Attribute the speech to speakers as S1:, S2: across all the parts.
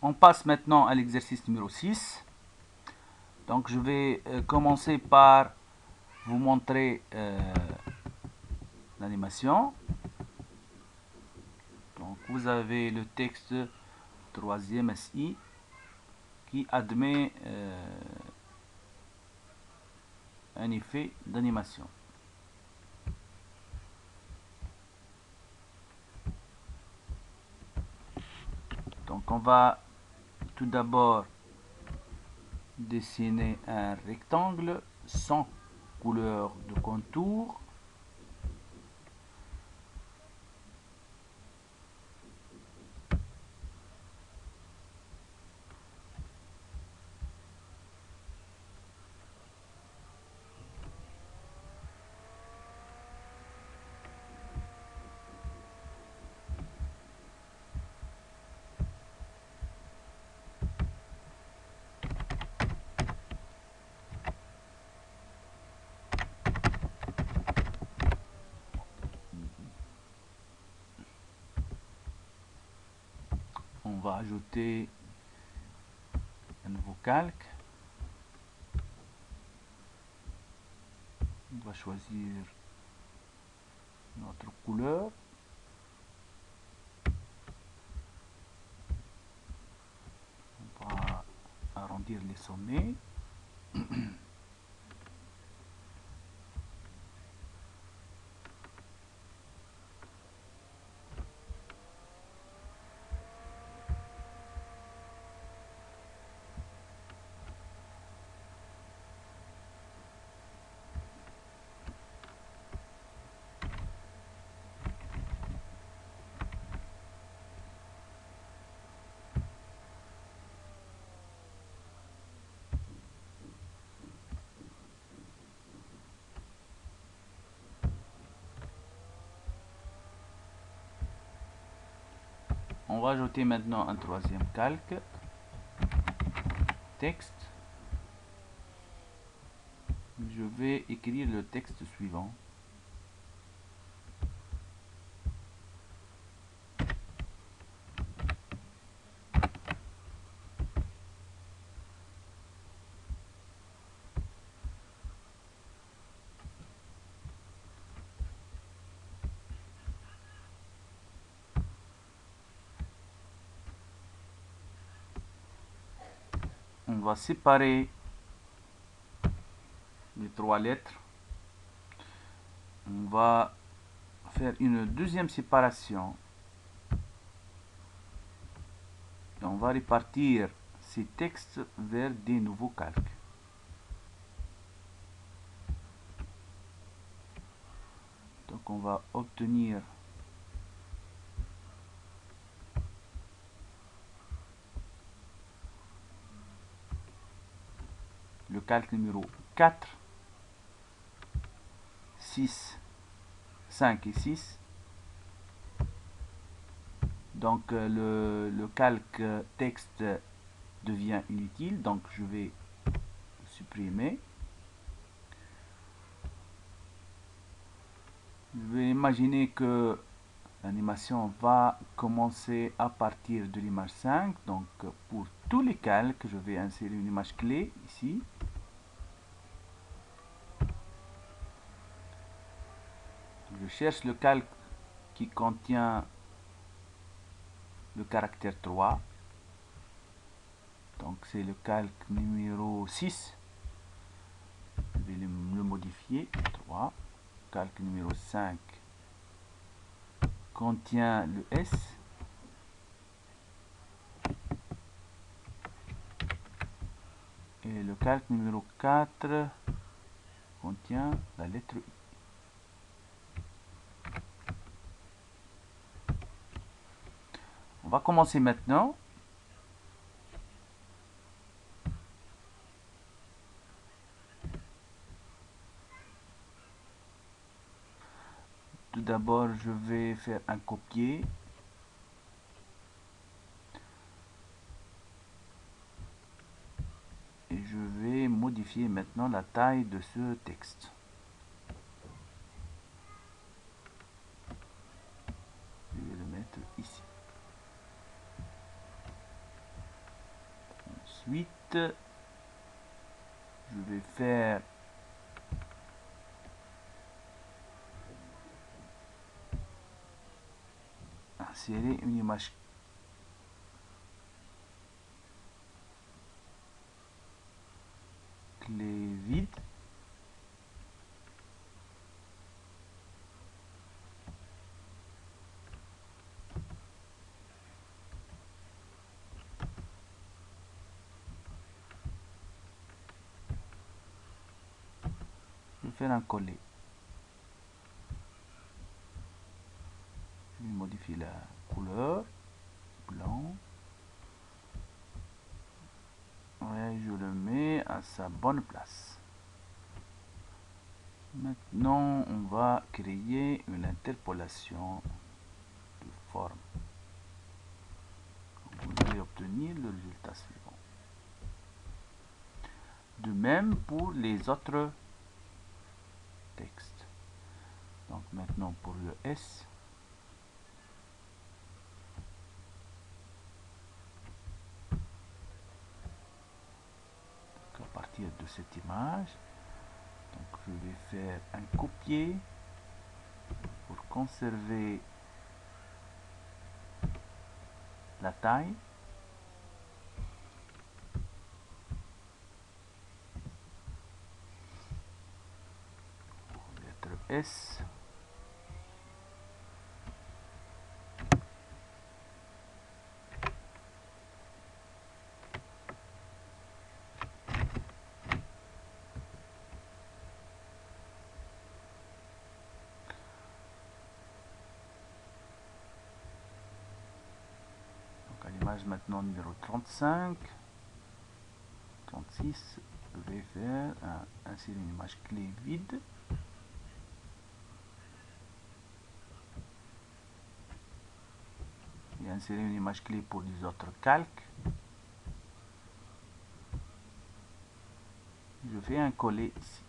S1: On passe maintenant à l'exercice numéro 6. Donc je vais commencer par vous montrer l'animation. Donc vous avez le texte 3e SI qui admet un effet d'animation. Donc on va tout d'abord dessiner un rectangle sans couleur de contour. On va ajouter un nouveau calque. On va choisir notre couleur. On va arrondir les sommets. On va ajouter maintenant un troisième calque, texte. Je vais écrire le texte suivant. On va séparer les trois lettres. On va faire une deuxième séparation. Et on va répartir ces textes vers des nouveaux calques. Donc on va obtenir le calque numéro 4, 6, 5 et 6. Donc le calque texte devient inutile, donc je vais supprimer. Je vais imaginer que l'animation va commencer à partir de l'image 5. Donc pour tous les calques, je vais insérer une image clé ici. Je cherche le calque qui contient le caractère 3. Donc c'est le calque numéro 6. Je vais le modifier. 3. Calque numéro 5 contient le S. Et le calque numéro 4 contient la lettre I. On va commencer maintenant. Tout d'abord, je vais faire un copier. Et je vais modifier maintenant la taille de ce texte. Je vais le mettre ici. Ensuite, je vais faire insérer une image clé vide. Je vais faire un coller. Je vais modifier la couleur blanc. Ouais, je le mets à sa bonne place. Maintenant, on va créer une interpolation de forme. Vous allez obtenir le résultat suivant. De même pour les autres textes. Donc maintenant pour le S, à partir de cette image, donc je vais faire un copier pour conserver la taille. Lettre S. Donc à l'image maintenant numéro 35, 36, je vais faire insérer une image clé vide. Et insérer une image clé pour les autres calques. Je fais un coller ici.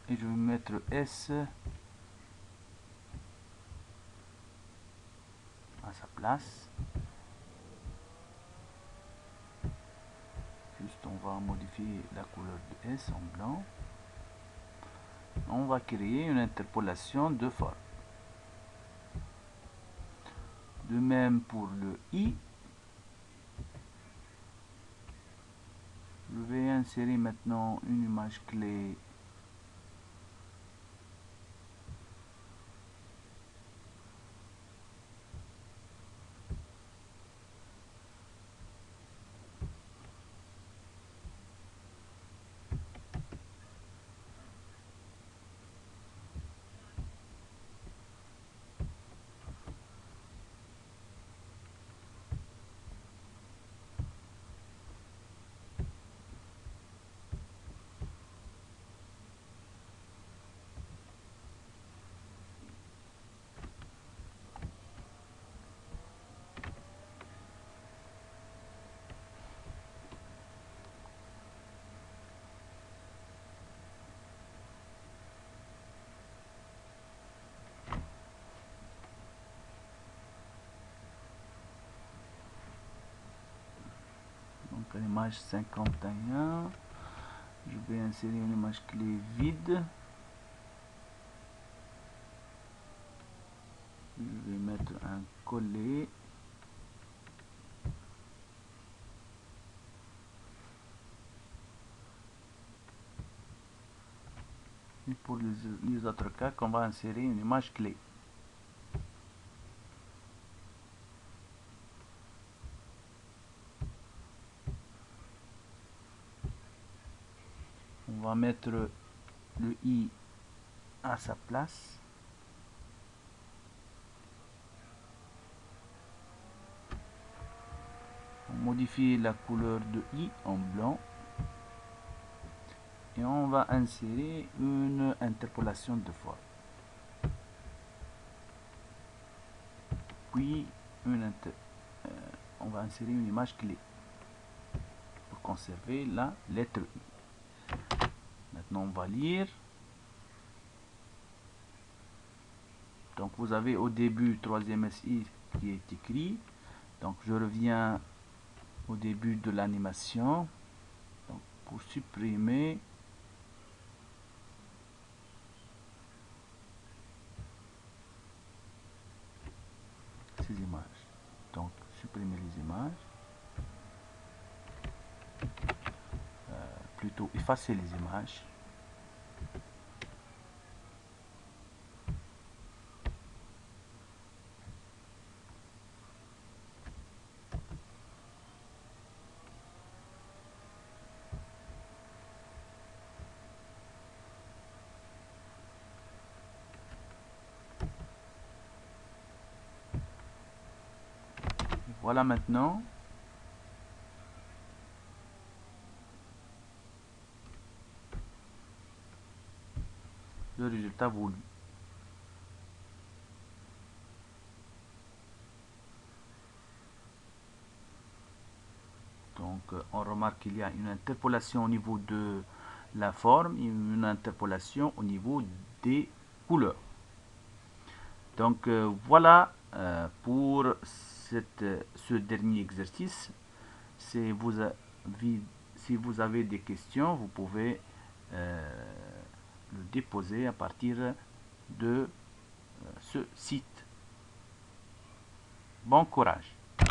S1: Et je vais mettre S à sa place. Juste on va modifier la couleur de S en blanc. On va créer une interpolation de forme. De même pour le I. Je vais insérer maintenant une image clé à l'image 51. Je vais insérer une image clé vide. Je vais mettre un coller. Et pour les autres cas, on va insérer une image clé. On va mettre le I à sa place. On modifie la couleur de I en blanc. Et on va insérer une interpolation de forme. puis on va insérer une image clé pour conserver la lettre I. Maintenant, on va lire. Donc, vous avez au début 3e SI qui est écrit. Donc, je reviens au début de l'animation. Donc, pour supprimer ces images. Donc, supprimer les images. Plutôt effacer les images. Voilà maintenant. Le résultat voulu. Donc, on remarque qu'il y a une interpolation au niveau de la forme et une interpolation au niveau des couleurs. Donc, voilà pour ce dernier exercice. Si vous avez des questions, vous pouvez le déposer à partir de ce site. Bon courage!